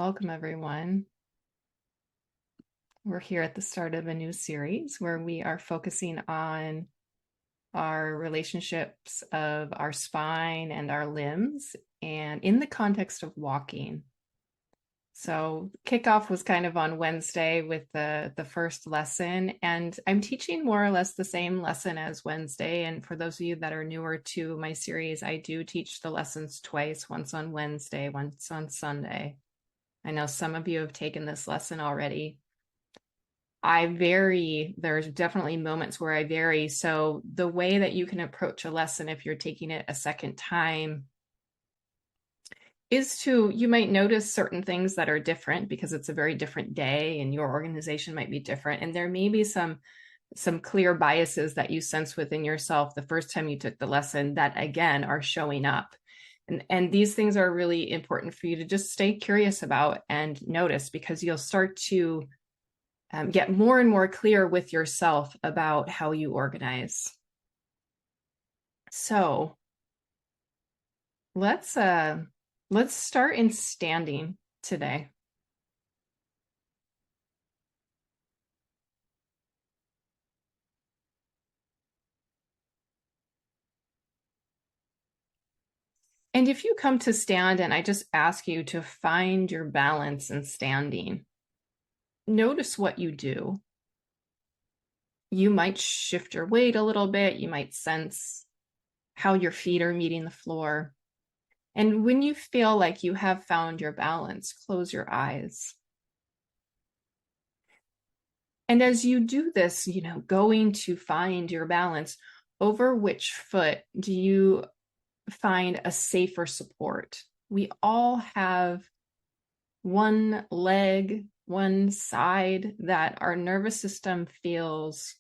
Welcome, everyone. We're here at the start of a new series where we are focusing on our relationships of our spine and our limbs, and in the context of walking. So kickoff was kind of on Wednesday with the first lesson, and I'm teaching more or less the same lesson as Wednesday. And for those of you that are newer to my series, I do teach the lessons twice, once on Wednesday, once on Sunday. I know some of you have taken this lesson already. I vary. There's definitely moments where I vary. So the way that you can approach a lesson if you're taking it a second time is you might notice certain things that are different because it's a very different day and your organization might be different. And there may be some clear biases that you sense within yourself the first time you took the lesson that, again, are showing up. And these things are really important for you to just stay curious about and notice, because you'll start to get more and more clear with yourself about how you organize. So let's start in standing today. And if you come to stand and I just ask you to find your balance in standing, notice what you do. You might shift your weight a little bit. You might sense how your feet are meeting the floor. And when you feel like you have found your balance, close your eyes. And as you do this, going to find your balance, over which foot do you find a safer support? We all have one leg, one side that our nervous system feels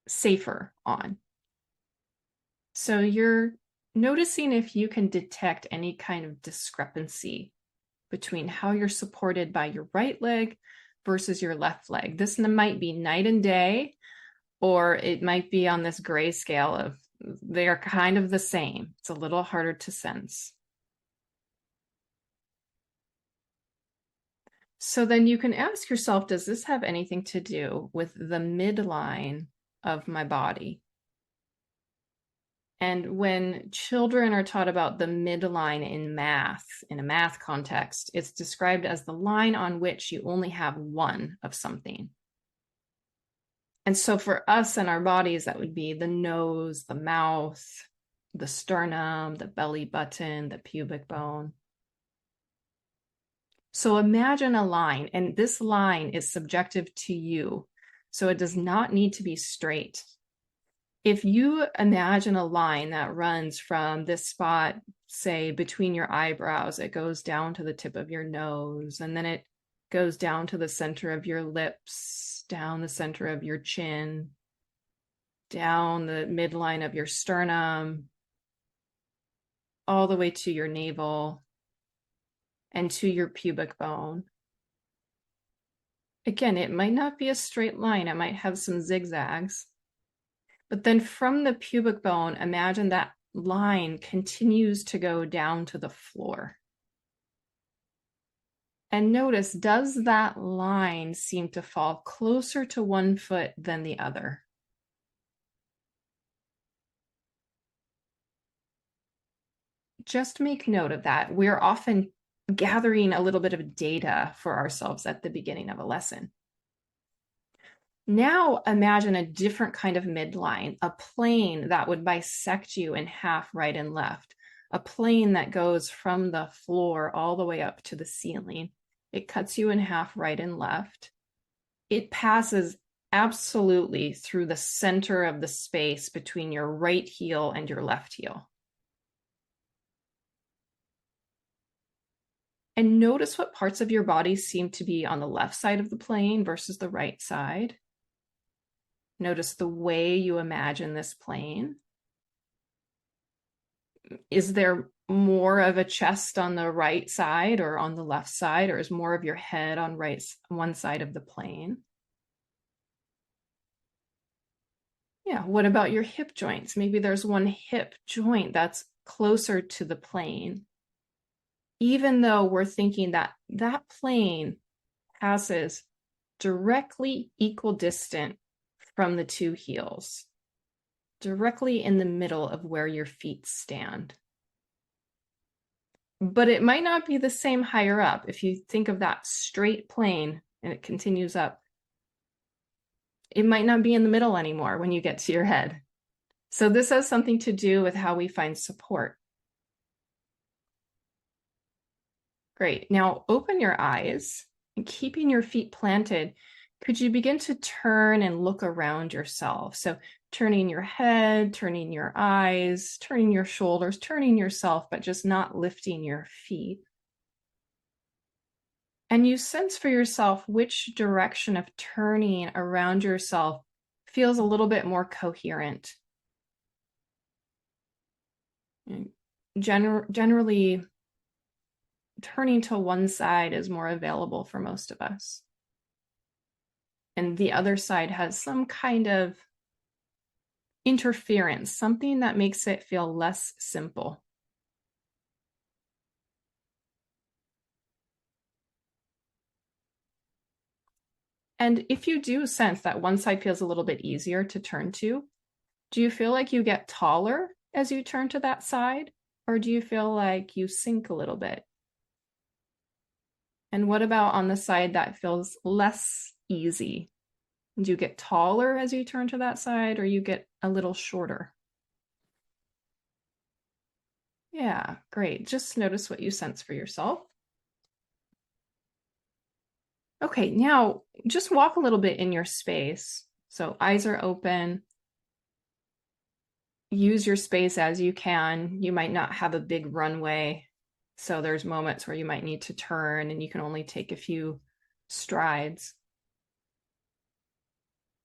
safer on. So you're noticing if you can detect any kind of discrepancy between how you're supported by your right leg versus your left leg. This might be night and day, or it might be on this gray scale of they are kind of the same. It's a little harder to sense. So then you can ask yourself, does this have anything to do with the midline of my body? And when children are taught about the midline in math, in a math context, it's described as the line on which you only have one of something. And so for us and our bodies, that would be the nose, the mouth, the sternum, the belly button, the pubic bone. So imagine a line, and this line is subjective to you. So it does not need to be straight. If you imagine a line that runs from this spot, say between your eyebrows, it goes down to the tip of your nose, and then it goes down to the center of your lips, down the center of your chin, down the midline of your sternum, all the way to your navel and to your pubic bone. Again, it might not be a straight line. It might have some zigzags. But then from the pubic bone, imagine that line continues to go down to the floor. And notice, does that line seem to fall closer to one foot than the other? Just make note of that. We're often gathering a little bit of data for ourselves at the beginning of a lesson. Now imagine a different kind of midline, a plane that would bisect you in half, right and left, a plane that goes from the floor all the way up to the ceiling. It cuts you in half, right and left. It passes absolutely through the center of the space between your right heel and your left heel. And notice what parts of your body seem to be on the left side of the plane versus the right side. Notice the way you imagine this plane. Is there more of a chest on the right side or on the left side, or is more of your head on one side of the plane? Yeah, what about your hip joints? Maybe there's one hip joint that's closer to the plane. even though we're thinking that that plane passes directly equidistant from the two heels, directly in the middle of where your feet stand. But it might not be the same higher up. If you think of that straight plane and it continues up, it might not be in the middle anymore when you get to your head. So this has something to do with how we find support. Great. Now open your eyes and keeping your feet planted, could you begin to turn and look around yourself? So turning your head, turning your eyes, turning your shoulders, turning yourself, but just not lifting your feet. And you sense for yourself which direction of turning around yourself feels a little bit more coherent. Generally, turning to one side is more available for most of us. And the other side has some kind of interference, something that makes it feel less simple. And if you do sense that one side feels a little bit easier to turn to, do you feel like you get taller as you turn to that side? Or do you feel like you sink a little bit? And what about on the side that feels less easy? Do you get taller as you turn to that side, or you get a little shorter? Yeah, great. Just notice what you sense for yourself. Okay, now just walk a little bit in your space. So eyes are open. Use your space as you can. You might not have a big runway, so there's moments where you might need to turn and you can only take a few strides.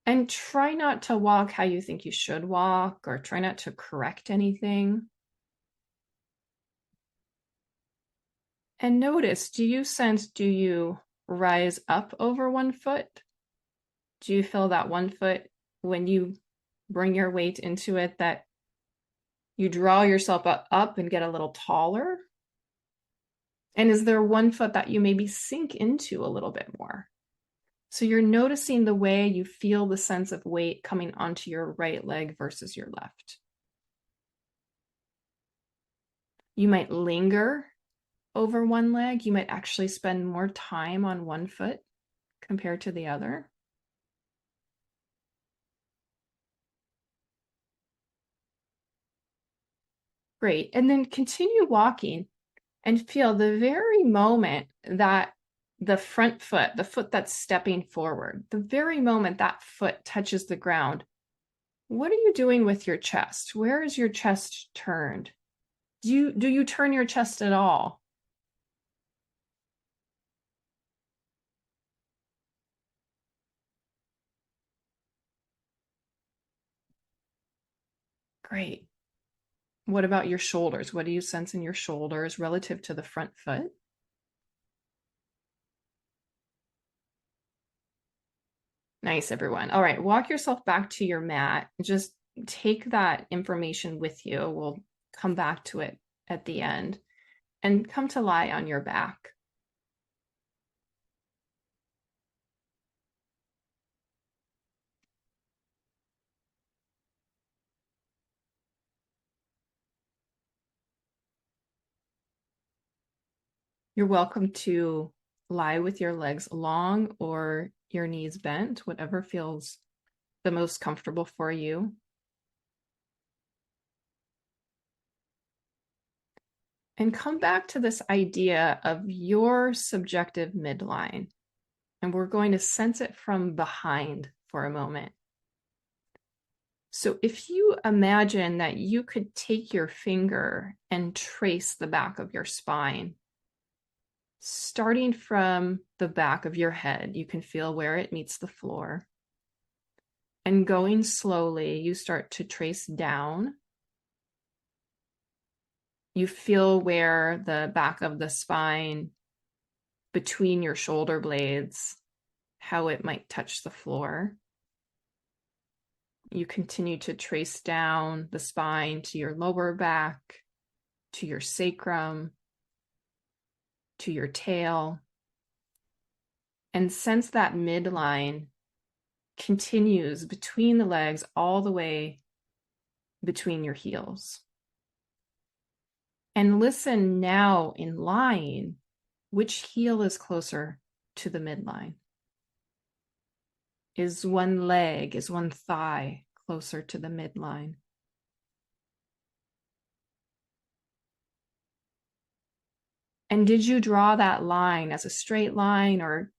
And try not to walk how you think you should walk, or try not to correct anything. And notice, do you rise up over one foot? Do you feel that one foot, when you bring your weight into it, that you draw yourself up and get a little taller? And is there one foot that you maybe sink into a little bit more? So you're noticing the way you feel the sense of weight coming onto your right leg versus your left. You might linger over one leg. You might actually spend more time on one foot compared to the other. Great. And then continue walking and feel the very moment that the front foot, the foot that's stepping forward, the very moment that foot touches the ground, what are you doing with your chest? Where is your chest turned? Do you turn your chest at all? Great. What about your shoulders? What do you sense in your shoulders relative to the front foot? Nice, everyone. All right, walk yourself back to your mat. Just take that information with you. We'll come back to it at the end. And come to lie on your back. You're welcome to lie with your legs long or your knees bent, whatever feels the most comfortable for you. And come back to this idea of your subjective midline. And we're going to sense it from behind for a moment. So if you imagine that you could take your finger and trace the back of your spine, starting from the back of your head, you can feel where it meets the floor. And going slowly, you start to trace down. You feel where the back of the spine, between your shoulder blades, how it might touch the floor. You continue to trace down the spine to your lower back, to your sacrum, to your tail. And sense that midline continues between the legs all the way between your heels. And listen now in lying, which heel is closer to the midline? Is one leg, is one thigh closer to the midline? And did you draw that line as a straight line, or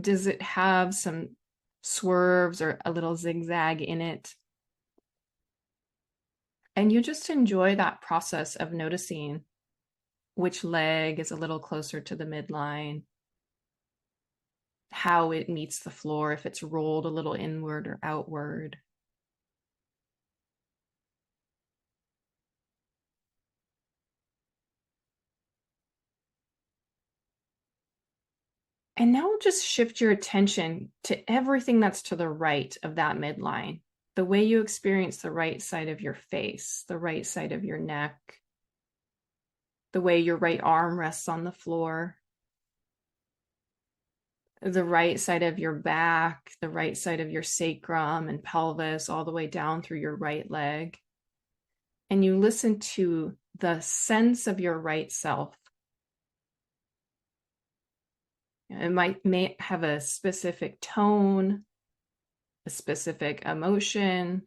does it have some swerves or a little zigzag in it? And you just enjoy that process of noticing which leg is a little closer to the midline, how it meets the floor, if it's rolled a little inward or outward. And now just shift your attention to everything that's to the right of that midline, the way you experience the right side of your face, the right side of your neck, the way your right arm rests on the floor, the right side of your back, the right side of your sacrum and pelvis, all the way down through your right leg. And you listen to the sense of your right self. It may have a specific tone, a specific emotion,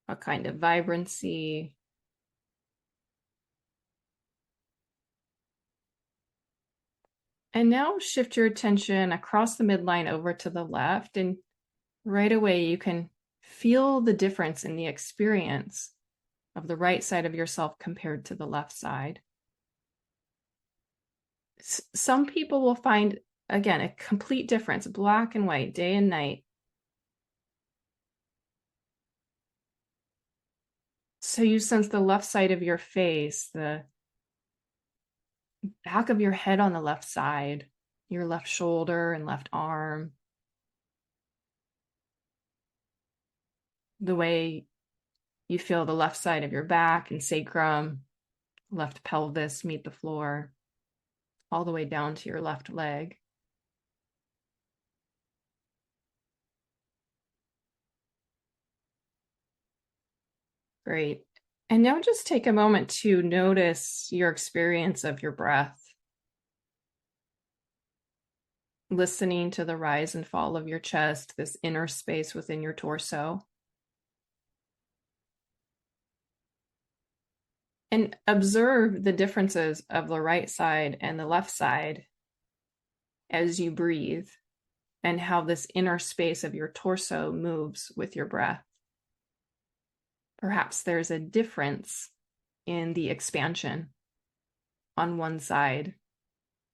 a kind of vibrancy. And now shift your attention across the midline over to the left, and right away you can feel the difference in the experience of the right side of yourself compared to the left side. Some people will find, again, a complete difference, black and white, day and night. So you sense the left side of your face, the back of your head on the left side, your left shoulder and left arm, the way you feel the left side of your back and sacrum, left pelvis meet the floor, all the way down to your left leg. Great. And now just take a moment to notice your experience of your breath, listening to the rise and fall of your chest, this inner space within your torso. And observe the differences of the right side and the left side as you breathe, and how this inner space of your torso moves with your breath. Perhaps there's a difference in the expansion on one side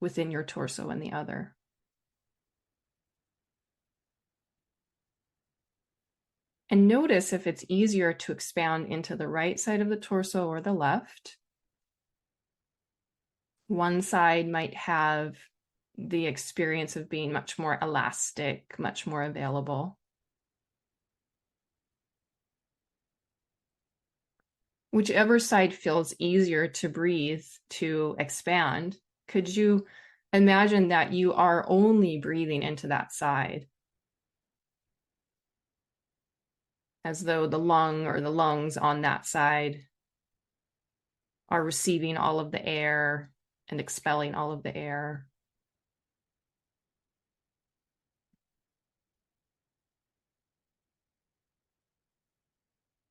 within your torso and the other. And notice if it's easier to expand into the right side of the torso or the left. One side might have the experience of being much more elastic, much more available. Whichever side feels easier to breathe, to expand, could you imagine that you are only breathing into that side, as though the lung or the lungs on that side are receiving all of the air and expelling all of the air?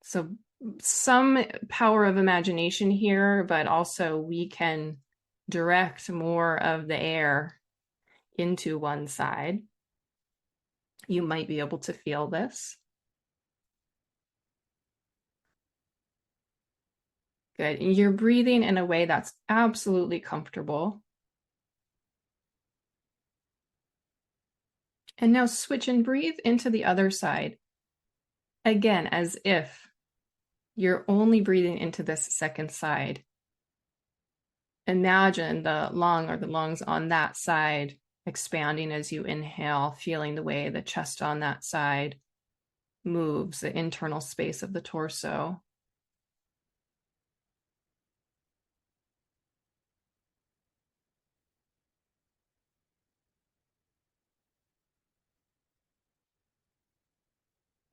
So some power of imagination here, but also we can direct more of the air into one side. You might be able to feel this. Good. You're breathing in a way that's absolutely comfortable. And now switch and breathe into the other side. Again, as if you're only breathing into this second side. Imagine the lung or the lungs on that side expanding as you inhale, feeling the way the chest on that side moves, the internal space of the torso.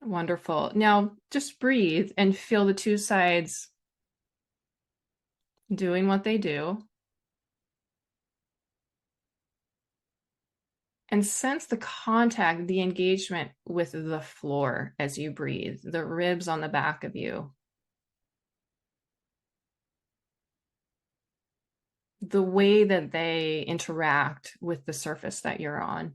Wonderful. Now just breathe and feel the two sides doing what they do. And sense the contact, the engagement with the floor as you breathe, the ribs on the back of you. The way that they interact with the surface that you're on.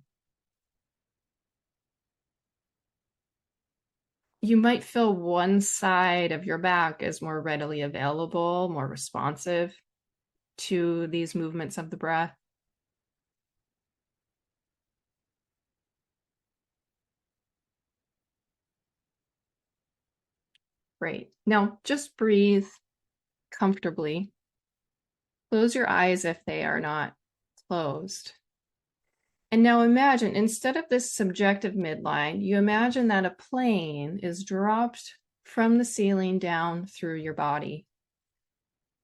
You might feel one side of your back is more readily available, more responsive to these movements of the breath. Great. Now just breathe comfortably. Close your eyes if they are not closed. And now imagine, instead of this subjective midline, you imagine that a plane is dropped from the ceiling down through your body.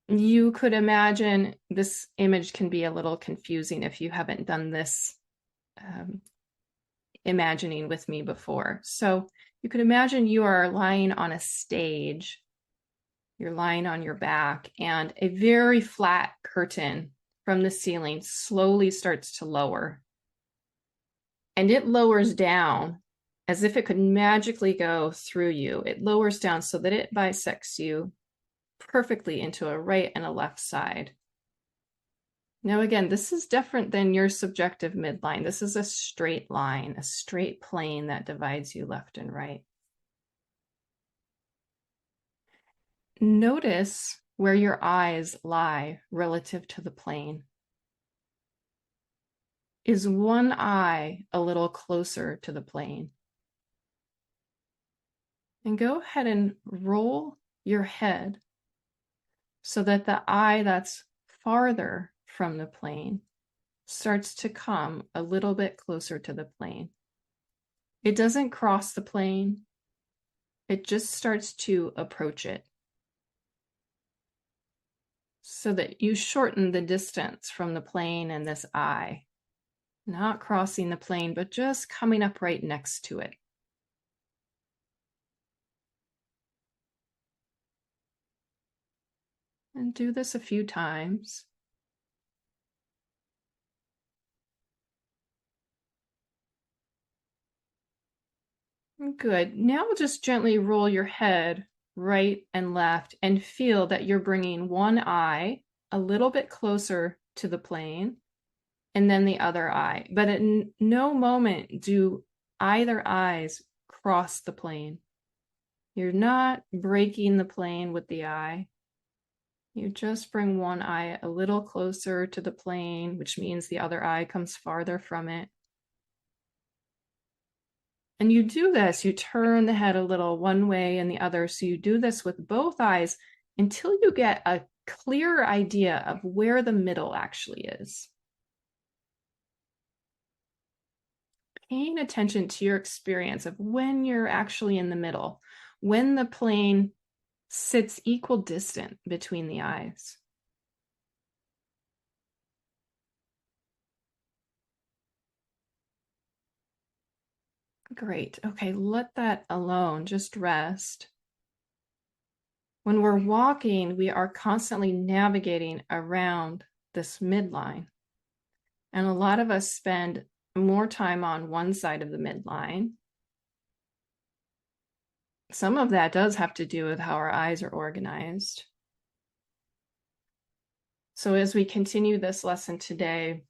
You could imagine, this image can be a little confusing if you haven't done this imagining with me before. So you could imagine you are lying on a stage, you're lying on your back, and a very flat curtain from the ceiling slowly starts to lower. And it lowers down as if it could magically go through you. It lowers down so that it bisects you perfectly into a right and a left side. Now, again, this is different than your subjective midline. This is a straight line, a straight plane that divides you left and right. Notice where your eyes lie relative to the plane. Is one eye a little closer to the plane? And go ahead and roll your head so that the eye that's farther from the plane starts to come a little bit closer to the plane. It doesn't cross the plane. It just starts to approach it, so that you shorten the distance from the plane and this eye, not crossing the plane, but just coming up right next to it. And do this a few times. Good. Now we'll just gently roll your head right and left and feel that you're bringing one eye a little bit closer to the plane and then the other eye. But at no moment do either eyes cross the plane. You're not breaking the plane with the eye. You just bring one eye a little closer to the plane, which means the other eye comes farther from it. And you do this, you turn the head a little one way and the other. So you do this with both eyes until you get a clear idea of where the middle actually is. Paying attention to your experience of when you're actually in the middle, when the plane sits equal distant between the eyes. Great. Okay, let that alone. Just rest. When we're walking, we are constantly navigating around this midline. And a lot of us spend more time on one side of the midline. Some of that does have to do with how our eyes are organized. So as we continue this lesson today,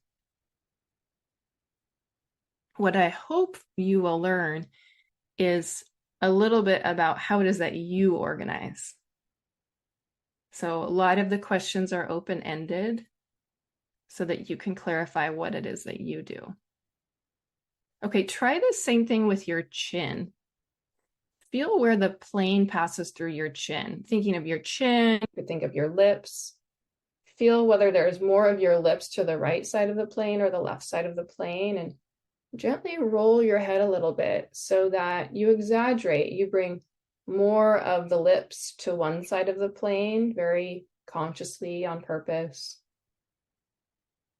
what I hope you will learn is a little bit about how it is that you organize. So a lot of the questions are open-ended so that you can clarify what it is that you do. Okay, try the same thing with your chin. Feel where the plane passes through your chin. Thinking of your chin, you could think of your lips. Feel whether there's more of your lips to the right side of the plane or the left side of the plane, and gently roll your head a little bit so that you exaggerate. You bring more of the lips to one side of the plane, very consciously on purpose.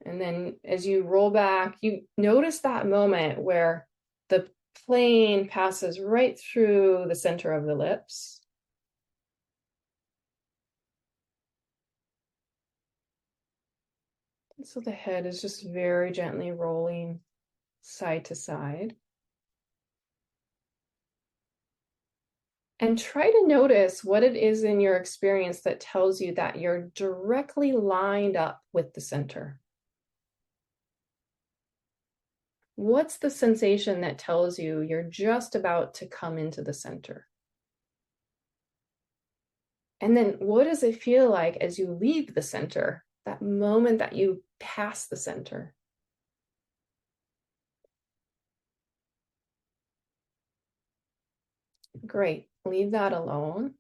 And then as you roll back, you notice that moment where the plane passes right through the center of the lips. So the head is just very gently rolling side to side. And try to notice what it is in your experience that tells you that you're directly lined up with the center. What's the sensation that tells you you're just about to come into the center? And then what does it feel like as you leave the center, that moment that you pass the center? Great. Leave that alone.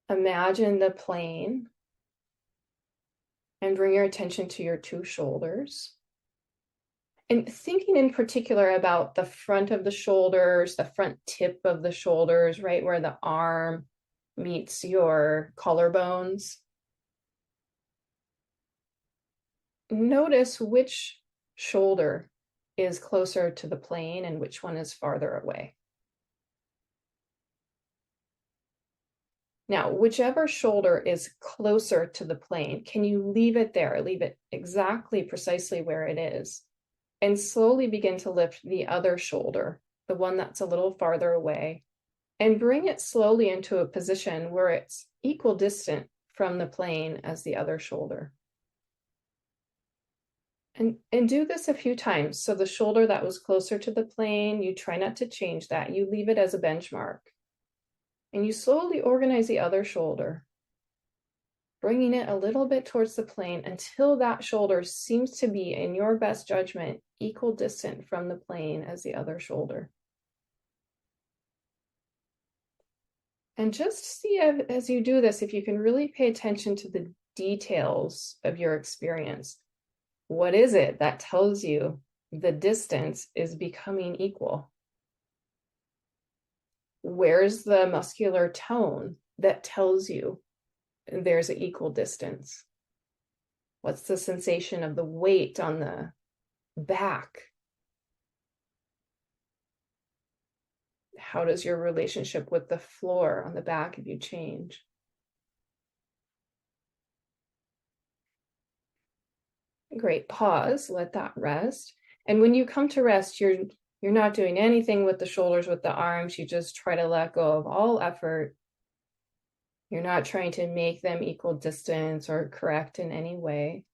Imagine the plane and bring your attention to your two shoulders. And thinking in particular about the front of the shoulders, the front tip of the shoulders, right where the arm meets your collarbones. Notice which shoulder is closer to the plane and which one is farther away. Now, whichever shoulder is closer to the plane, can you leave it there? Leave it exactly precisely where it is. And slowly begin to lift the other shoulder, the one that's a little farther away, and bring it slowly into a position where it's equal distant from the plane as the other shoulder. And do this a few times. So the shoulder that was closer to the plane, you try not to change that. You leave it as a benchmark. And you slowly organize the other shoulder, bringing it a little bit towards the plane until that shoulder seems to be, in your best judgment, equal distant from the plane as the other shoulder. And just see as you do this, if you can really pay attention to the details of your experience. What is it that tells you the distance is becoming equal? Where's the muscular tone that tells you there's an equal distance? What's the sensation of the weight on the back? How does your relationship with the floor on the back of you change? Great. Pause, let that rest. And when you come to rest, you're not doing anything with the shoulders, with the arms. You just try to let go of all effort. You're not trying to make them equal distance or correct in any way.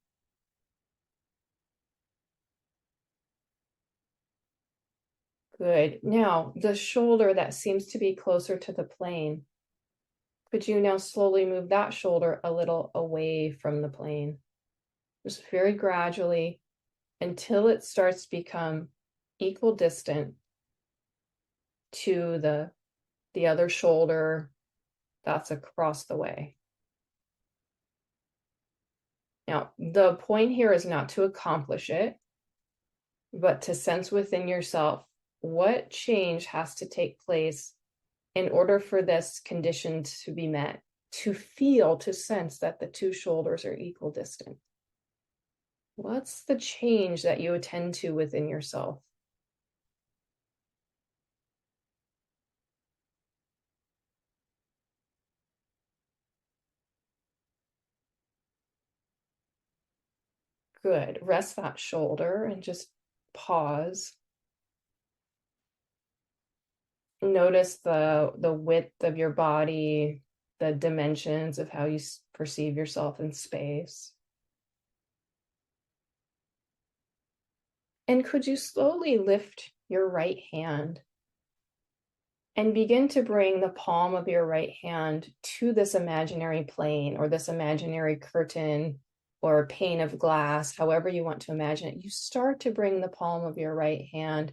Good. Now, the shoulder that seems to be closer to the plane, could you now slowly move that shoulder a little away from the plane? Just very gradually until it starts to become equal distant to the other shoulder that's across the way. Now, the point here is not to accomplish it, but to sense within yourself what change has to take place in order for this condition to be met, to feel, to sense that the two shoulders are equal distant. What's the change that you attend to within yourself? Good. Rest that shoulder and just pause. Notice the width of your body, the dimensions of how you perceive yourself in space. And could you slowly lift your right hand and begin to bring the palm of your right hand to this imaginary plane or this imaginary curtain or pane of glass, however you want to imagine it. You start to bring the palm of your right hand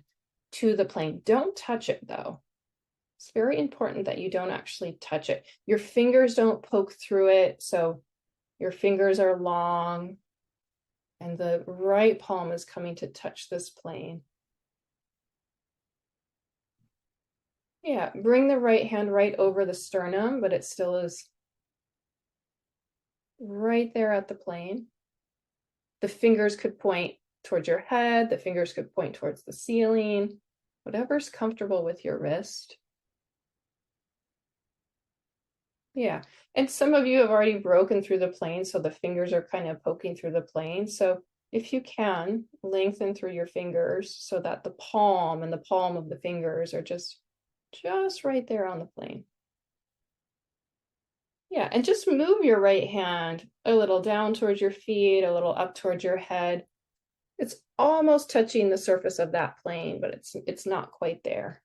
to the plane. Don't touch it though. It's very important that you don't actually touch it. Your fingers don't poke through it. So your fingers are long and the right palm is coming to touch this plane. Yeah, bring the right hand right over the sternum, but it still is right there at the plane. The fingers could point towards your head. The fingers could point towards the ceiling. whatever's comfortable with your wrist. Yeah, and some of you have already broken through the plane, so the fingers are kind of poking through the plane. So if you can, lengthen through your fingers so that the palm and the palm of the fingers are just right there on the plane. Yeah, and just move your right hand a little down towards your feet, a little up towards your head. It's almost touching the surface of that plane, but it's not quite there.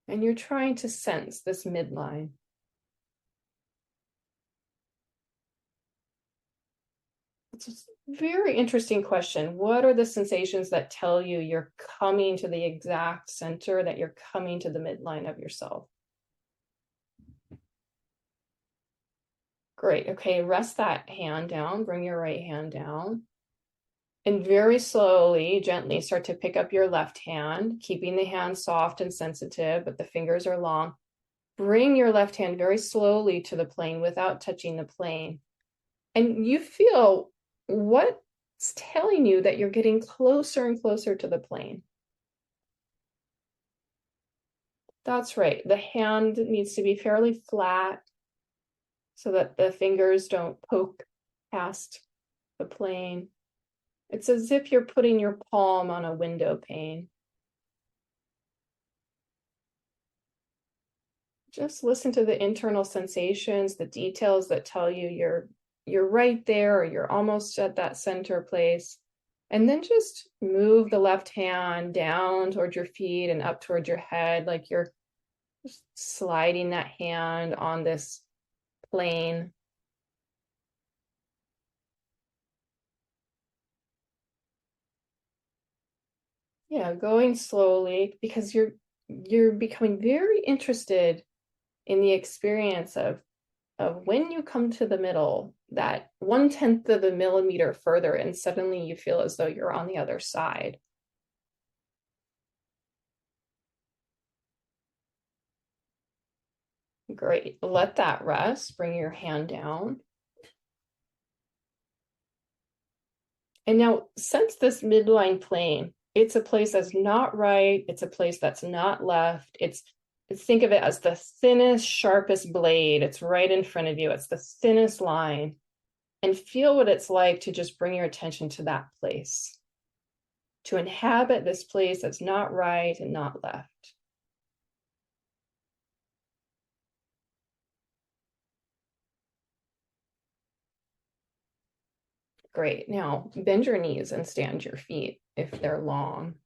And you're trying to sense this midline. It's a very interesting question. What are the sensations that tell you you're coming to the exact center, that you're coming to the midline of yourself? Great. Okay, rest that hand down. Bring your right hand down. And very slowly, gently start to pick up your left hand, keeping the hand soft and sensitive, but the fingers are long. Bring your left hand very slowly to the plane without touching the plane. And you feel what's telling you that you're getting closer and closer to the plane. That's right. The hand needs to be fairly flat so that the fingers don't poke past the plane. It's as if you're putting your palm on a window pane. Just listen to the internal sensations, the details that tell you you're right there or you're almost at that center place. And then just move the left hand down towards your feet and up towards your head, like you're just sliding that hand on this plane. Yeah, going slowly because you're becoming very interested in the experience of when you come to the middle, that 1/10 of a millimeter further, and suddenly you feel as though you're on the other side. Great. Let that rest. Bring your hand down. And now sense this midline plane. It's a place that's not right. It's a place that's not left. Think of it as the thinnest, sharpest blade. It's right in front of you. It's the thinnest line. And feel what it's like to just bring your attention to that place, to inhabit this place that's not right and not left. Great. Now bend your knees and stand your feet if they're long.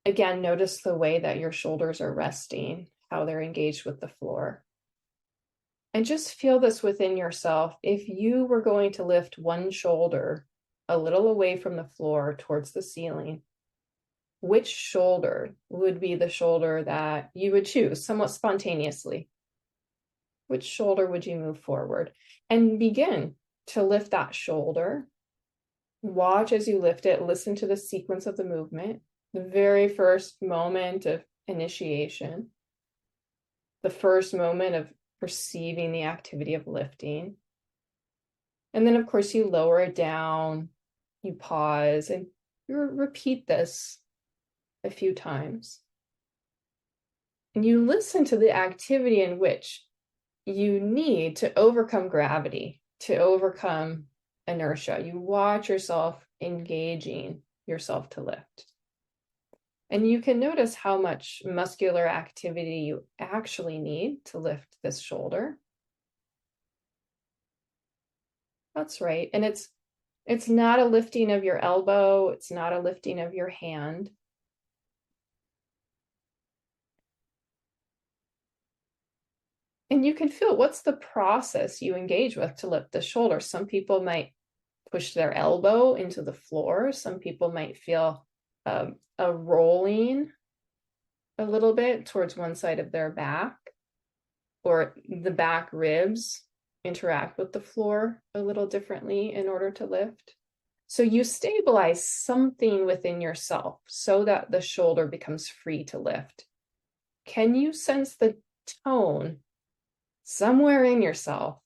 Again, notice the way that your shoulders are resting, how they're engaged with the floor. And just feel this within yourself. If you were going to lift one shoulder a little away from the floor towards the ceiling, which shoulder would be the shoulder that you would choose somewhat spontaneously? Which shoulder would you move forward? And begin to lift that shoulder. Watch as you lift it. Listen to the sequence of the movement. The very first moment of initiation, the first moment of perceiving the activity of lifting. And then, of course, you lower it down, you pause, and you repeat this a few times. And you listen to the activity in which you need to overcome gravity, to overcome inertia. You watch yourself engaging yourself to lift. And you can notice how much muscular activity you actually need to lift this shoulder. That's right. And it's not a lifting of your elbow. It's not a lifting of your hand. And you can feel what's the process you engage with to lift the shoulder. Some people might push their elbow into the floor. Some people might feel a rolling a little bit towards one side of their back, or the back ribs interact with the floor a little differently in order to lift. So you stabilize something within yourself so that the shoulder becomes free to lift. Can you sense the tone somewhere in yourself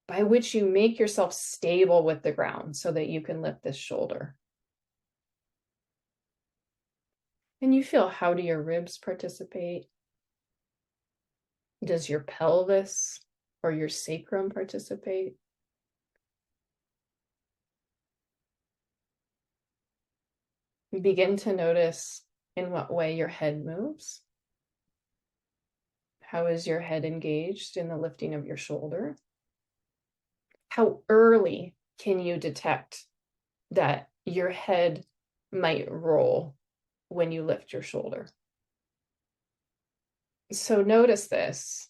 by which you make yourself stable with the ground so that you can lift this shoulder. And you feel, how do your ribs participate? Does your pelvis or your sacrum participate? Begin to notice in what way your head moves. How is your head engaged in the lifting of your shoulder? How early can you detect that your head might roll when you lift your shoulder? So notice this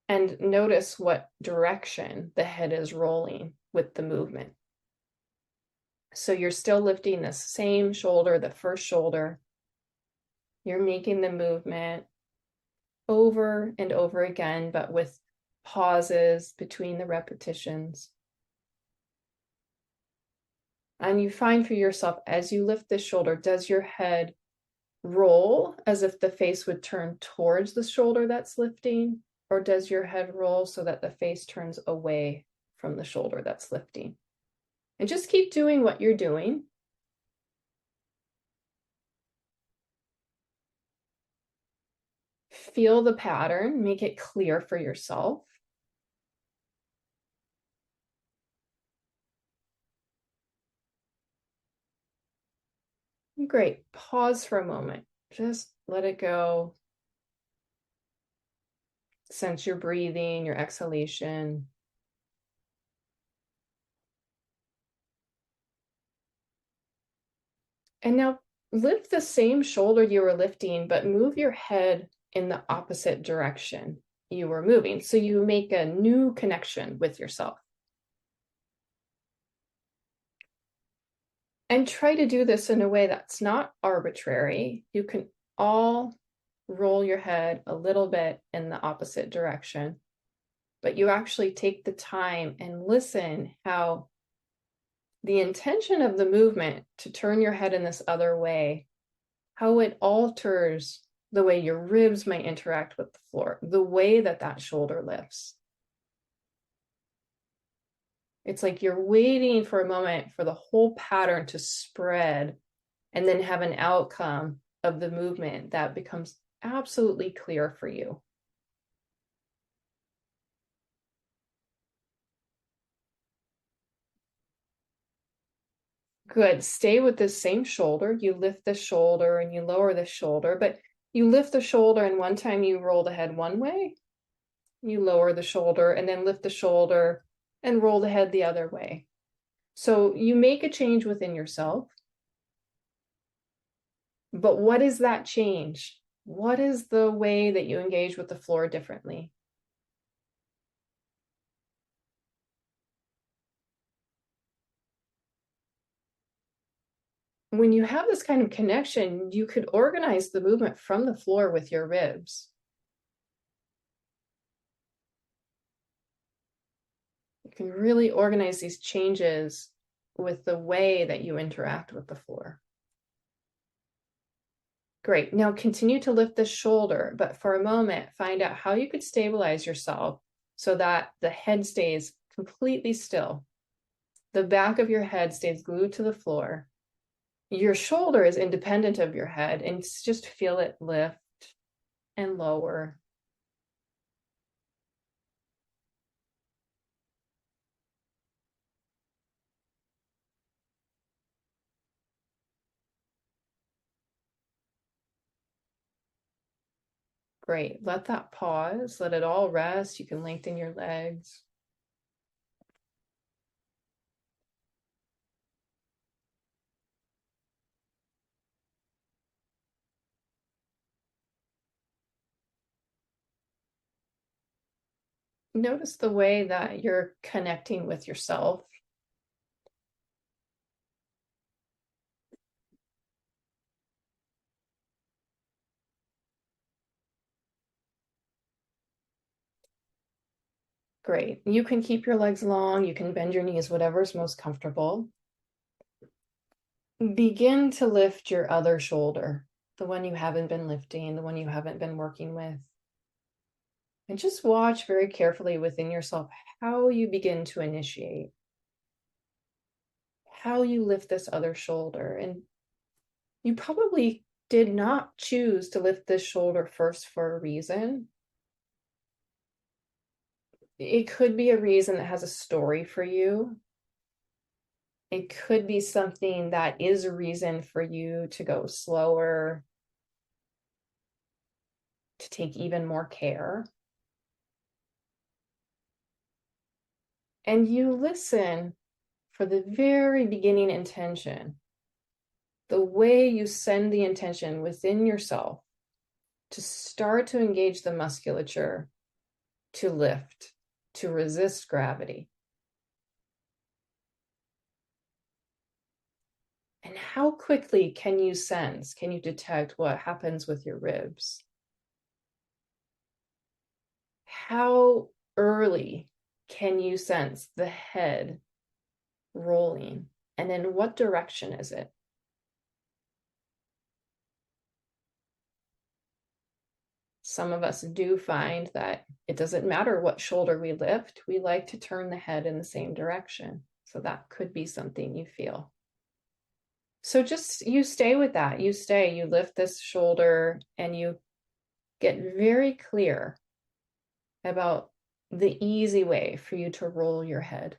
and notice what direction the head is rolling with the movement. So you're still lifting the same shoulder, the first shoulder. You're making the movement over and over again, but with pauses between the repetitions. And you find for yourself, as you lift this shoulder, does your head roll as if the face would turn towards the shoulder that's lifting? Or does your head roll so that the face turns away from the shoulder that's lifting? And just keep doing what you're doing. Feel the pattern, make it clear for yourself. Great. Pause for a moment. Just let it go. Sense your breathing, your exhalation. And now lift the same shoulder you were lifting, but move your head in the opposite direction you were moving. So you make a new connection with yourself. And try to do this in a way that's not arbitrary. You can all roll your head a little bit in the opposite direction, but you actually take the time and listen how the intention of the movement to turn your head in this other way, how it alters the way your ribs might interact with the floor, the way that that shoulder lifts. It's like you're waiting for a moment for the whole pattern to spread and then have an outcome of the movement that becomes absolutely clear for you. Good. Stay with the same shoulder. You lift the shoulder and you lower the shoulder, but you lift the shoulder and one time you roll the head one way, you lower the shoulder and then lift the shoulder and roll the head the other way. So you make a change within yourself. But what is that change? What is the way that you engage with the floor differently? When you have this kind of connection, you could organize the movement from the floor with your ribs. You can really organize these changes with the way that you interact with the floor. Great. Now continue to lift the shoulder, but for a moment, find out how you could stabilize yourself so that the head stays completely still. The back of your head stays glued to the floor. Your shoulder is independent of your head, and just feel it lift and lower. Great. Let that pause. Let it all rest. You can lengthen your legs. Notice the way that you're connecting with yourself. Great. You can keep your legs long. You can bend your knees, whatever's most comfortable. Begin to lift your other shoulder, the one you haven't been lifting, the one you haven't been working with. And just watch very carefully within yourself how you begin to initiate, how you lift this other shoulder. And you probably did not choose to lift this shoulder first for a reason. It could be a reason that has a story for you. It could be something that is a reason for you to go slower, to take even more care. And you listen for the very beginning intention, the way you send the intention within yourself to start to engage the musculature, to lift, to resist gravity. And how quickly can you sense, can you detect what happens with your ribs? How early can you sense the head rolling? And in what direction is it? Some of us do find that it doesn't matter what shoulder we lift, we like to turn the head in the same direction. So that could be something you feel. So just you stay with that. You stay, you lift this shoulder and you get very clear about the easy way for you to roll your head.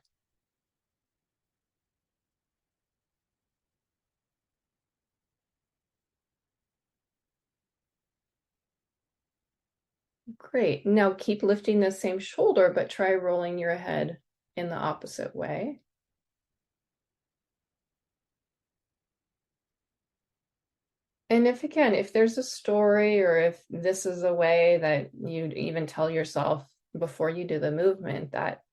Great. Now keep lifting the same shoulder, but try rolling your head in the opposite way. And if there's a story or if this is a way that you'd even tell yourself before you do the movement that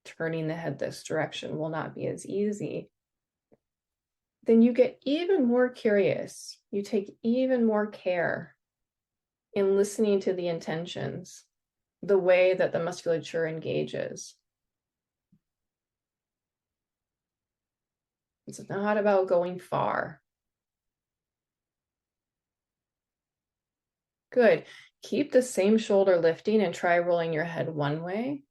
turning the head this direction will not be as easy, then you get even more curious. You take even more care in listening to the intentions, the way that the musculature engages. It's not about going far. Good. Keep the same shoulder lifting and try rolling your head one way.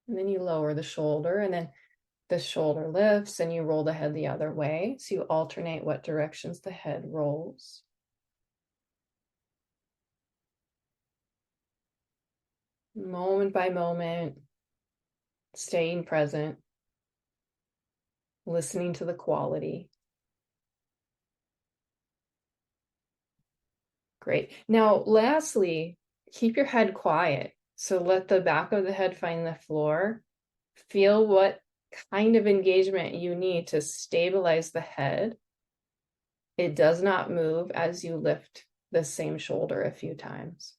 And then you lower the shoulder and then the shoulder lifts and you roll the head the other way. So you alternate what directions the head rolls. Moment by moment, staying present, listening to the quality. Great. Now, lastly, keep your head quiet. So let the back of the head find the floor. Feel what kind of engagement you need to stabilize the head. It does not move as you lift the same shoulder a few times.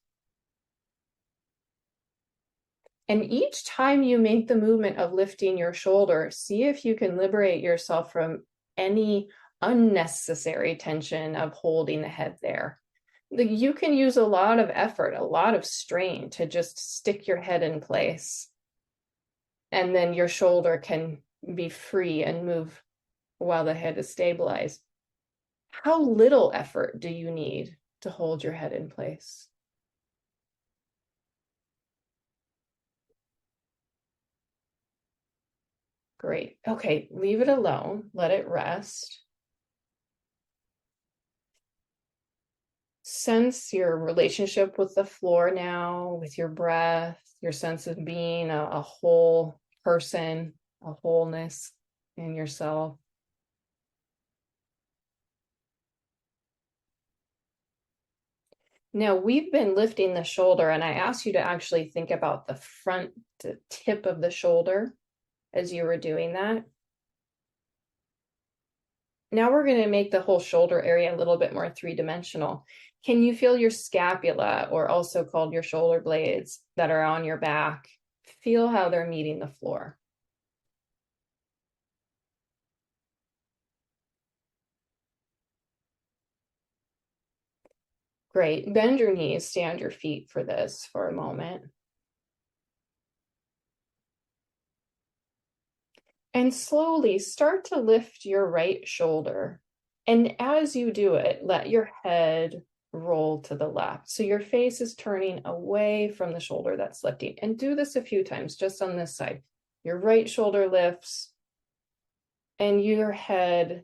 And each time you make the movement of lifting your shoulder, see if you can liberate yourself from any unnecessary tension of holding the head there. You can use a lot of effort, a lot of strain to just stick your head in place. And then your shoulder can be free and move while the head is stabilized. How little effort do you need to hold your head in place? Great. Okay, leave it alone. Let it rest. Sense your relationship with the floor now, with your breath, your sense of being a whole person, a wholeness in yourself. Now, we've been lifting the shoulder, and I asked you to actually think about the front tip of the shoulder as you were doing that. Now we're going to make the whole shoulder area a little bit more three-dimensional. Can you feel your scapula, or also called your shoulder blades, that are on your back? Feel how they're meeting the floor. Great. Bend your knees, stand your feet for this for a moment. And slowly start to lift your right shoulder. And as you do it, let your head roll to the left. So your face is turning away from the shoulder that's lifting. And do this a few times just on this side. Your right shoulder lifts and your head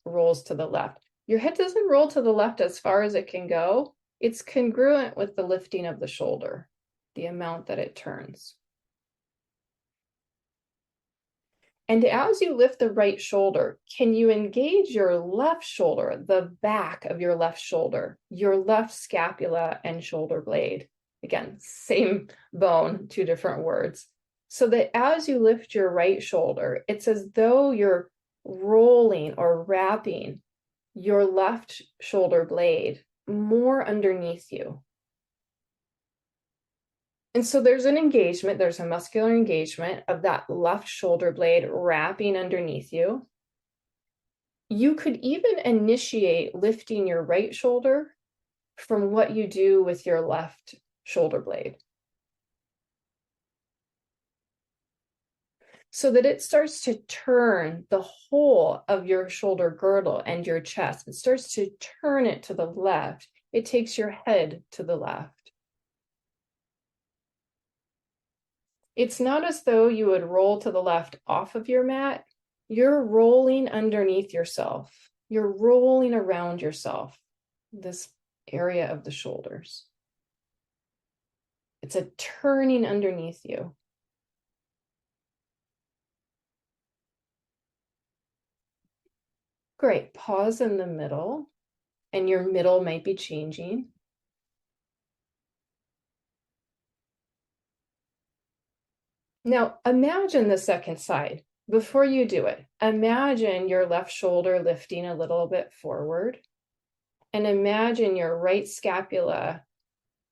rolls to the left. Your head doesn't roll to the left as far as it can go. It's congruent with the lifting of the shoulder, the amount that it turns. And as you lift the right shoulder, can you engage your left shoulder, the back of your left shoulder, your left scapula and shoulder blade? Again, same bone, two different words. So that as you lift your right shoulder, it's as though you're rolling or wrapping your left shoulder blade more underneath you. And so there's an engagement, there's a muscular engagement of that left shoulder blade wrapping underneath you. You could even initiate lifting your right shoulder from what you do with your left shoulder blade, so that it starts to turn the whole of your shoulder girdle and your chest. It starts to turn it to the left. It takes your head to the left. It's not as though you would roll to the left off of your mat. You're rolling underneath yourself. You're rolling around yourself, this area of the shoulders. It's a turning underneath you. Great. Pause in the middle, and your middle might be changing. Now, imagine the second side. Before you do it, imagine your left shoulder lifting a little bit forward, and imagine your right scapula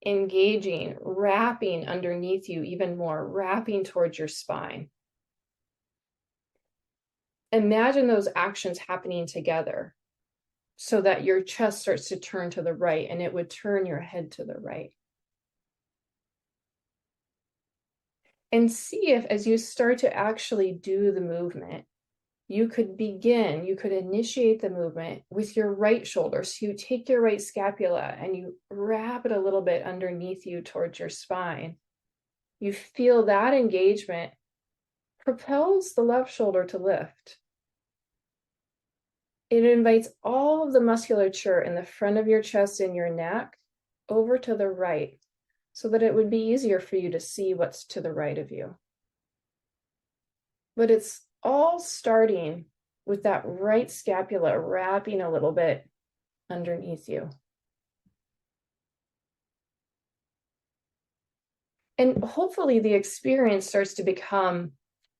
engaging, wrapping underneath you even more, wrapping towards your spine. Imagine those actions happening together so that your chest starts to turn to the right, and it would turn your head to the right. And see if, as you start to actually do the movement, you could initiate the movement with your right shoulder. So you take your right scapula and you wrap it a little bit underneath you towards your spine. You feel that engagement propels the left shoulder to lift. It invites all of the musculature in the front of your chest and your neck over to the right, so that it would be easier for you to see what's to the right of you. But it's all starting with that right scapula wrapping a little bit underneath you. And hopefully the experience starts to become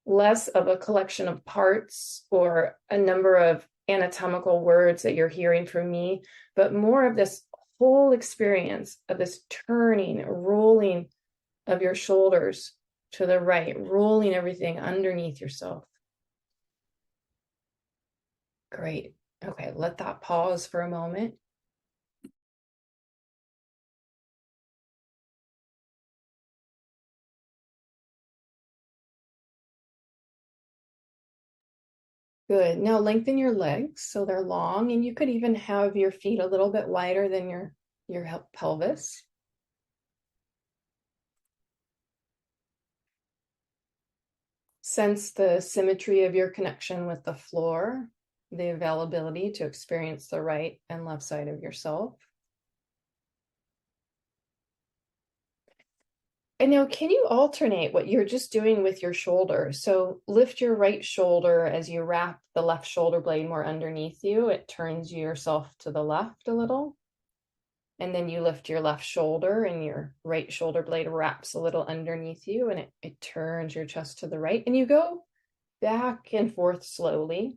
less of a collection of parts or a number of anatomical words that you're hearing from me, but more of this whole experience of this turning, rolling of your shoulders to the right, rolling everything underneath yourself. Great. Okay, let that pause for a moment. Good. Now lengthen your legs so they're long, and you could even have your feet a little bit wider than your pelvis. Sense the symmetry of your connection with the floor, the availability to experience the right and left side of yourself. And now, can you alternate what you're just doing with your shoulder? So lift your right shoulder as you wrap the left shoulder blade more underneath you. It turns yourself to the left a little. And then you lift your left shoulder and your right shoulder blade wraps a little underneath you, and it turns your chest to the right. And you go back and forth slowly.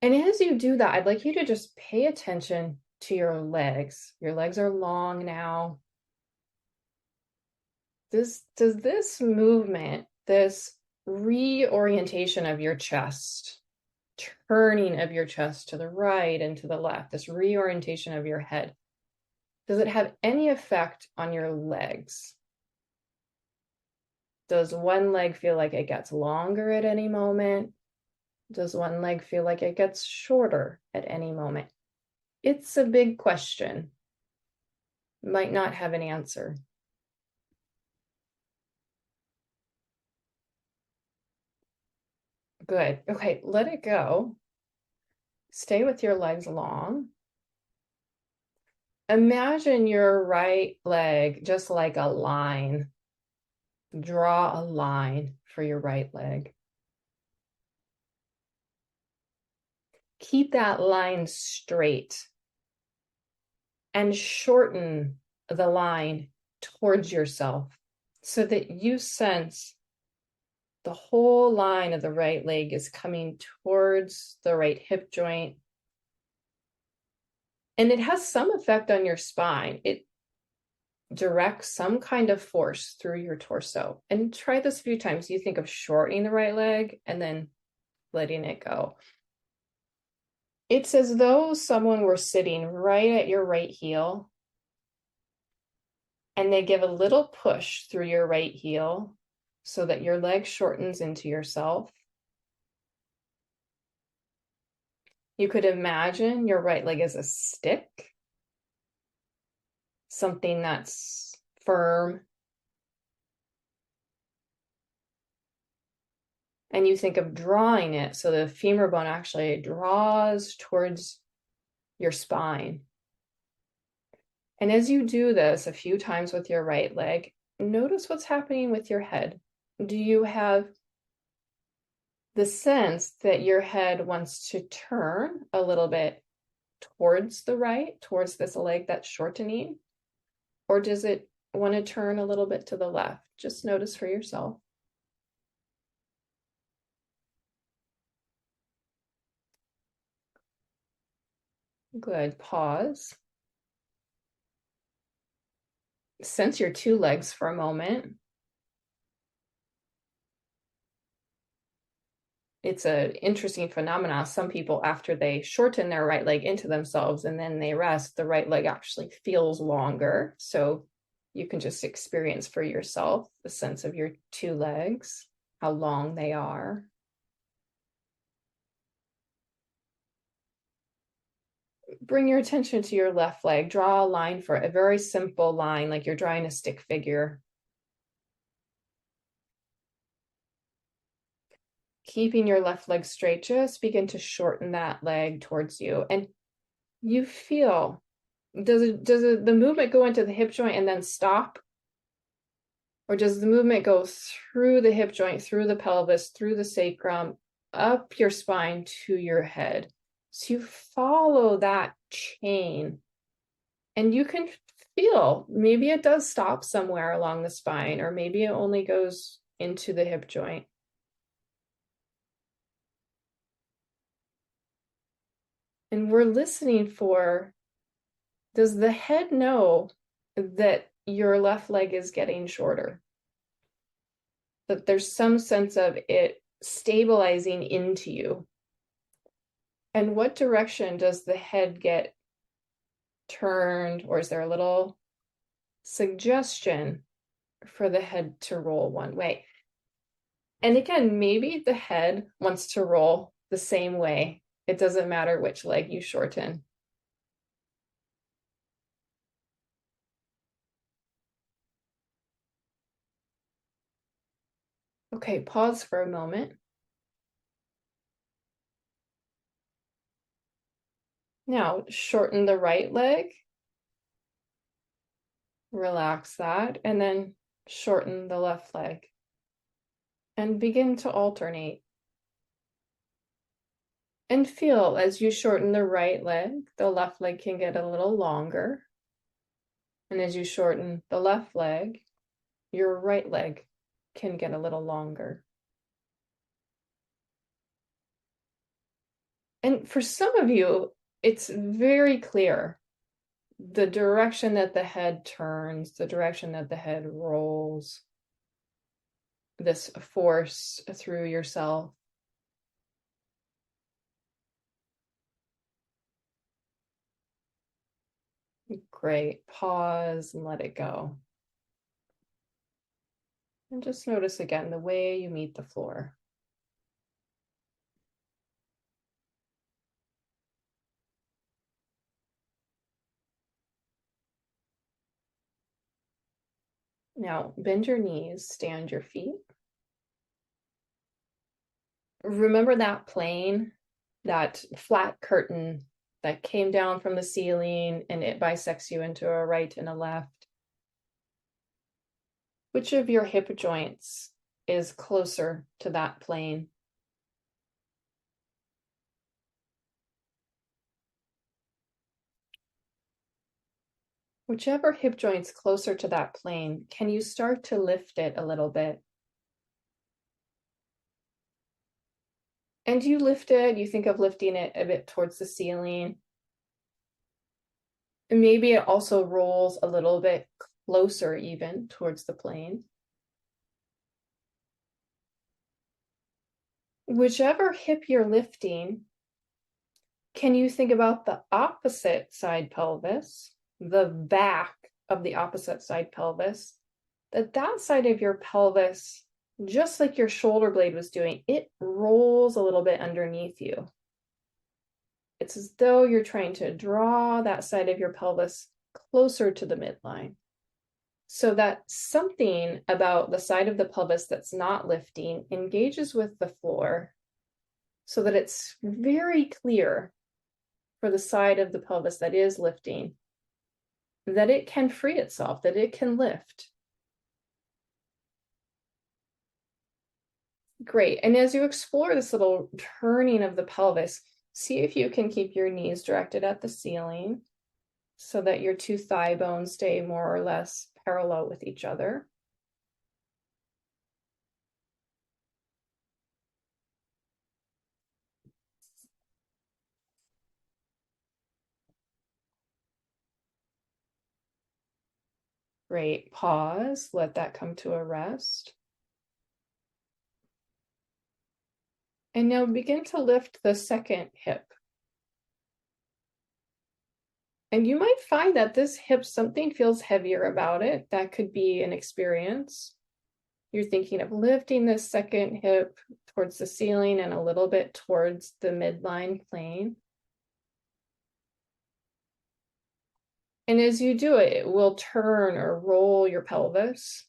And as you do that, I'd like you to just pay attention to your legs. Your legs are long now. Does this movement, this reorientation of your chest, turning of your chest to the right and to the left, this reorientation of your head, does it have any effect on your legs? Does one leg feel like it gets longer at any moment? Does one leg feel like it gets shorter at any moment? It's a big question. Might not have an answer. Good. Okay, let it go. Stay with your legs long. Imagine your right leg just like a line. Draw a line for your right leg. Keep that line straight and shorten the line towards yourself so that you sense the whole line of the right leg is coming towards the right hip joint. And it has some effect on your spine. It directs some kind of force through your torso. And try this a few times. You think of shortening the right leg and then letting it go. It's as though someone were sitting right at your right heel and they give a little push through your right heel so that your leg shortens into yourself. You could imagine your right leg as a stick, something that's firm. And you think of drawing it so the femur bone actually draws towards your spine. And as you do this a few times with your right leg, notice what's happening with your head. Do you have the sense that your head wants to turn a little bit towards the right, towards this leg that's shortening? Or does it want to turn a little bit to the left? Just notice for yourself. Good. Pause. Sense your two legs for a moment. It's an interesting phenomenon. Some people, after they shorten their right leg into themselves and then they rest, the right leg actually feels longer. So you can just experience for yourself the sense of your two legs, how long they are. Bring your attention to your left leg. Draw a line for it, a very simple line, like you're drawing a stick figure. Keeping your left leg straight, just begin to shorten that leg towards you. And you feel, the movement go into the hip joint and then stop? Or does the movement go through the hip joint, through the pelvis, through the sacrum, up your spine to your head? So you follow that chain and you can feel, maybe it does stop somewhere along the spine, or maybe it only goes into the hip joint. And we're listening for, does the head know that your left leg is getting shorter? That there's some sense of it stabilizing into you? And what direction does the head get turned, or is there a little suggestion for the head to roll one way? And again, maybe the head wants to roll the same way. It doesn't matter which leg you shorten. Okay, pause for a moment. Now, shorten the right leg. Relax that, and then shorten the left leg. And begin to alternate. And feel as you shorten the right leg, the left leg can get a little longer. And as you shorten the left leg, your right leg can get a little longer. And for some of you, it's very clear the direction that the head turns, the direction that the head rolls, this force through yourself. Great. Pause and let it go. And just notice again the way you meet the floor. Now, bend your knees, stand your feet. Remember that plane, that flat curtain that came down from the ceiling and it bisects you into a right and a left. Which of your hip joints is closer to that plane? Whichever hip joint's closer to that plane, can you start to lift it a little bit? And you lift it, you think of lifting it a bit towards the ceiling. And maybe it also rolls a little bit closer even towards the plane. Whichever hip you're lifting, can you think about the opposite side pelvis, the back of the opposite side pelvis, that side of your pelvis, just like your shoulder blade was doing, it rolls a little bit underneath you. It's as though you're trying to draw that side of your pelvis closer to the midline. So that something about the side of the pelvis that's not lifting engages with the floor so that it's very clear for the side of the pelvis that is lifting that it can free itself, that it can lift. Great. And as you explore this little turning of the pelvis, see if you can keep your knees directed at the ceiling so that your two thigh bones stay more or less parallel with each other. Great. Pause. Let that come to a rest. And now begin to lift the second hip. And you might find that this hip, something feels heavier about it. That could be an experience. You're thinking of lifting this second hip towards the ceiling and a little bit towards the midline plane. And as you do it, it will turn or roll your pelvis.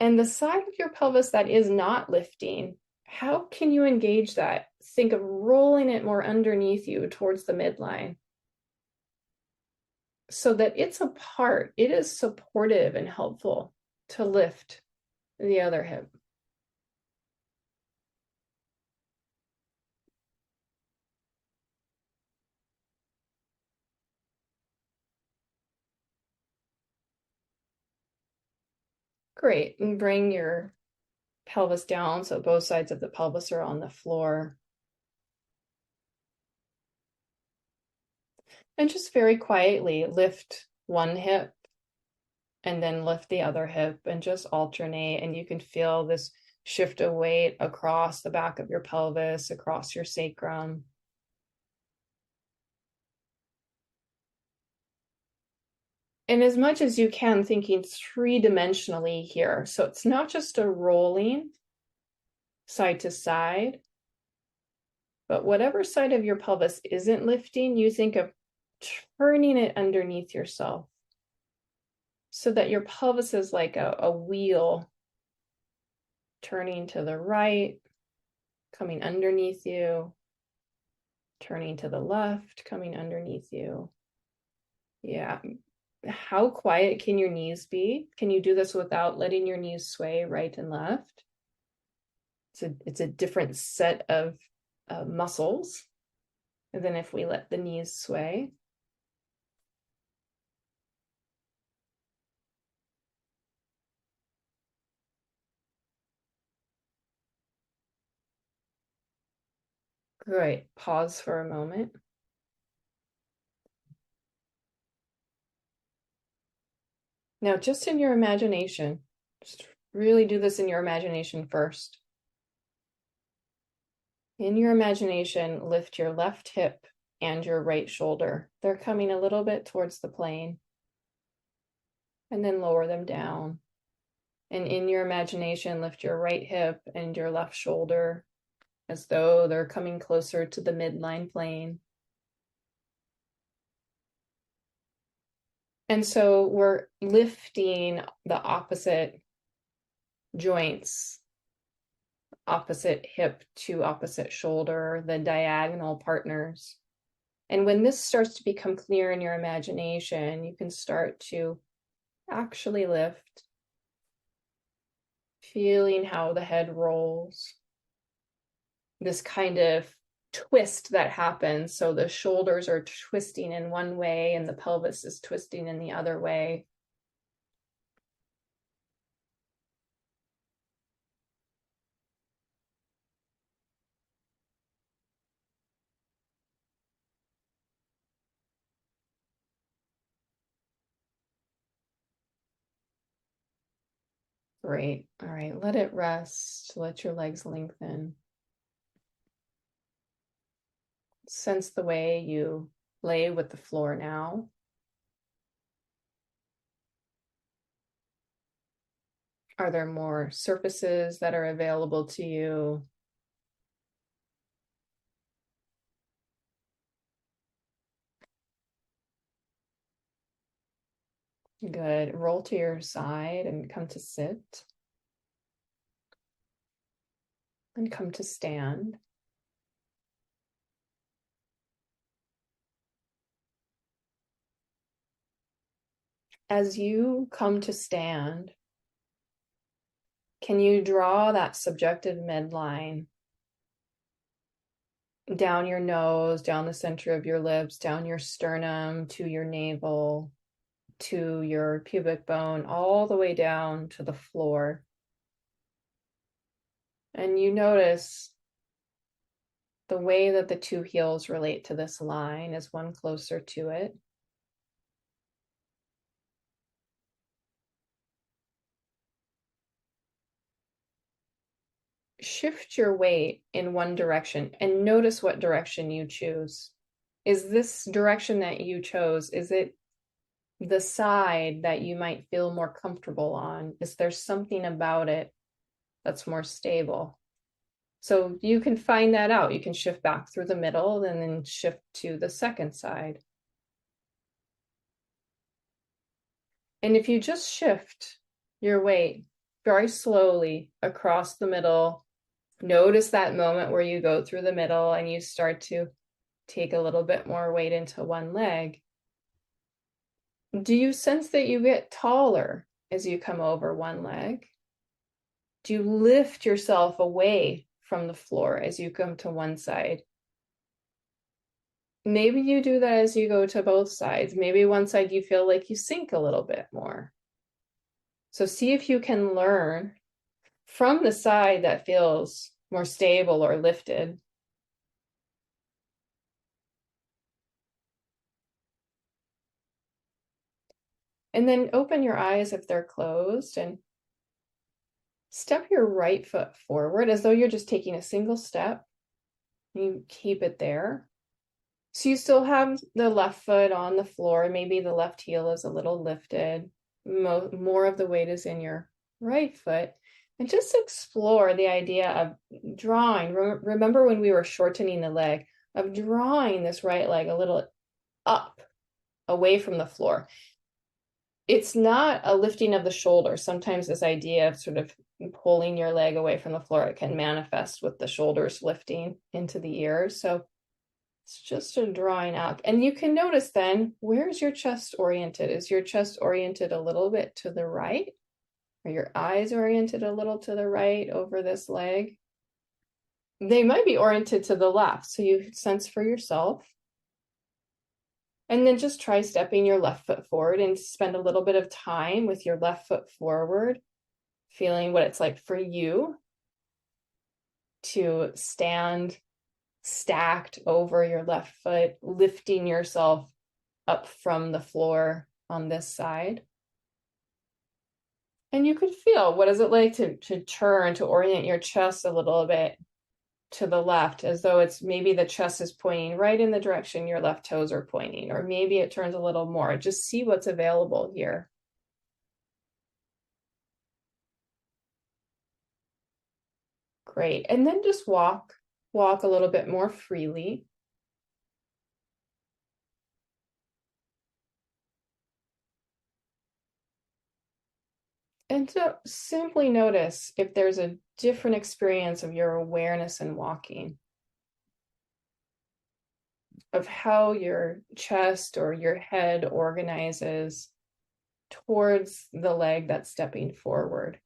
And the side of your pelvis that is not lifting, how can you engage that? Think of rolling it more underneath you towards the midline so that it's a part, it is supportive and helpful to lift the other hip. Great. And bring your pelvis down so both sides of the pelvis are on the floor. And just very quietly lift one hip and then lift the other hip and just alternate. And you can feel this shift of weight across the back of your pelvis, across your sacrum. And as much as you can, thinking three-dimensionally here. So it's not just a rolling side to side, but whatever side of your pelvis isn't lifting, you think of turning it underneath yourself so that your pelvis is like a wheel turning to the right, coming underneath you, turning to the left, coming underneath you. Yeah. How quiet can your knees be? Can you do this without letting your knees sway right and left? It's a different set of muscles than if we let the knees sway. Great. Pause for a moment. Now, just in your imagination, just really do this in your imagination first. In your imagination, lift your left hip and your right shoulder. They're coming a little bit towards the plane. And then lower them down. And in your imagination, lift your right hip and your left shoulder as though they're coming closer to the midline plane. And so we're lifting the opposite joints, opposite hip to opposite shoulder, the diagonal partners. And when this starts to become clear in your imagination, you can start to actually lift, feeling how the head rolls. This kind of twist that happens. So the shoulders are twisting in one way and the pelvis is twisting in the other way. Great. All right, let it rest. Let your legs lengthen. Sense the way you lay with the floor now. Are there more surfaces that are available to you? Good. Roll to your side and come to sit. And come to stand. As you come to stand, can you draw that subjective midline down your nose, down the center of your lips, down your sternum, to your navel, to your pubic bone, all the way down to the floor? And you notice the way that the two heels relate to this line. Is one closer to it? Shift your weight in one direction and notice what direction you choose. Is this direction that you chose, is it the side that you might feel more comfortable on? Is there something about it that's more stable? So you can find that out. You can shift back through the middle and then shift to the second side. And if you just shift your weight very slowly across the middle, notice that moment where you go through the middle and you start to take a little bit more weight into one leg. Do you sense that you get taller as you come over one leg? Do you lift yourself away from the floor as you come to one side? Maybe you do that as you go to both sides. Maybe one side you feel like you sink a little bit more. So see if you can learn from the side that feels more stable or lifted. And then open your eyes if they're closed and step your right foot forward as though you're just taking a single step. You keep it there. So you still have the left foot on the floor. Maybe the left heel is a little lifted. More of the weight is in your right foot. And just explore the idea of drawing. Remember when we were shortening the leg, of drawing this right leg a little up, away from the floor. It's not a lifting of the shoulder. Sometimes this idea of sort of pulling your leg away from the floor, it can manifest with the shoulders lifting into the ears. So it's just a drawing up. And you can notice then, where's your chest oriented? Is your chest oriented a little bit to the right? Are your eyes oriented a little to the right over this leg? They might be oriented to the left. So you sense for yourself. And then just try stepping your left foot forward and spend a little bit of time with your left foot forward, feeling what it's like for you to stand stacked over your left foot, lifting yourself up from the floor on this side. And you could feel, what is it like to turn, to orient your chest a little bit to the left, as though it's maybe the chest is pointing right in the direction your left toes are pointing, or maybe it turns a little more. Just see what's available here. Great. And then just walk a little bit more freely. And so simply notice if there's a different experience of your awareness in walking, of how your chest or your head organizes towards the leg that's stepping forward.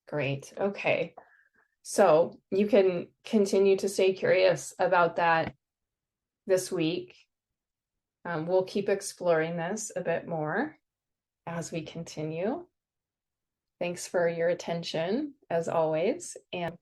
Great. Okay. So you can continue to stay curious about that this week. We'll keep exploring this a bit more as we continue. Thanks for your attention, as always, and